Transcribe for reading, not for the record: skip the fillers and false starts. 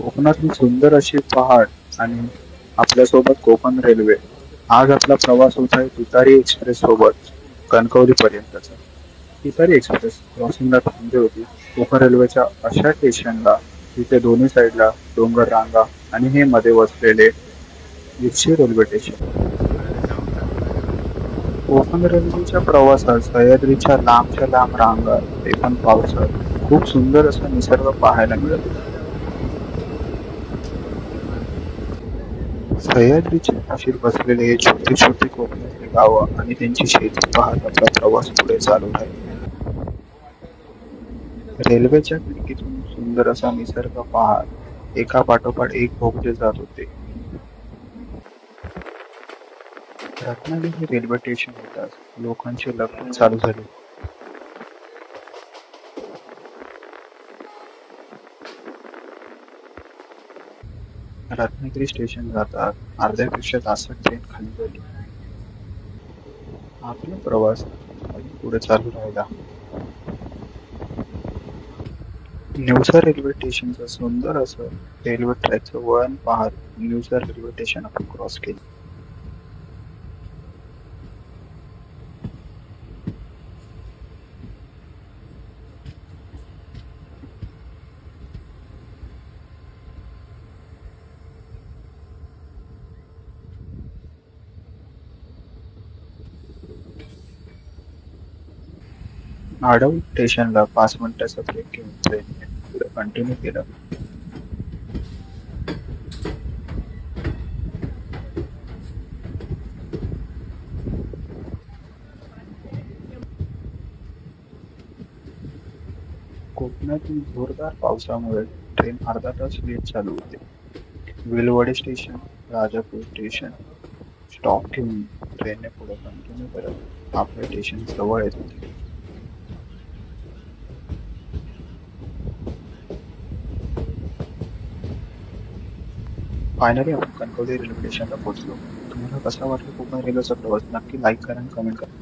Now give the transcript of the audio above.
कोकणातली सुंदर अशी पहाड आणि आपल्यासोबत कोकण रेल्वे. आज आपला प्रवास होत आहे तुतारी एक्सप्रेस सोबत कणकवली पर्यंतचा. तुतारी एक्सप्रेस क्रॉसिंगला थांबली होती कोकण रेल्वेच्या अशा स्टेशनला जिथे दोन्ही साईडला डोंगर रांगा आणि हे मध्ये वसलेले जिप्सी रेल्वे स्टेशन. कोकण रेल्वेच्या प्रवासात सह्याद्रीच्या लांबच्या लांब रांगा ते पण पावसात खूप सुंदर असा निसर्ग पाहायला मिळत होता. सह्याद्रीच्या कुशीत बसलेले हे छोटे छोटे कोकणातले गावं आणि त्यांची शेती पाहत आपला प्रवास पुढे चालू राहील. रेल्वेच्या खिडकीतून सुंदर असा निसर्ग पाहत एका पाठोपाठ एक भोगले जात होते. रत्नागिरी रेल्वे स्टेशन येताच लोकांचे लग्न चालू झाले. रत्नागिरी स्टेशन जातात अर्ध्यापेक्षा जास्त ट्रेन खाली झाली. आपला प्रवास पुढे चालू राहिला. निवसा रेल्वे स्टेशनचं सुंदर असं रेल्वे ट्रॅकचं वळण पाहत निवसा रेल्वे स्टेशन आपण क्रॉस केलं. आडव स्टेशनला 5 मिनिटाचा ब्रेक घेऊन ट्रेनने पुढे कंटिन्यू केलं. कोकणातील जोरदार पावसामुळे ट्रेन अर्धा तास लेट चालू होते. Vilavade station, Rajapur station stop घेऊन ट्रेनने पुढे कंटिन्यू करत आपल्या स्टेशन जवळ येत होते. फायनली आपण कणकवली रेल्वे स्टेशनला पोहोचलो. तुम्हाला कसा वाटला कोकण रेल्वेचा प्रवास? नक्की लाईक करा आणि कमेंट करा.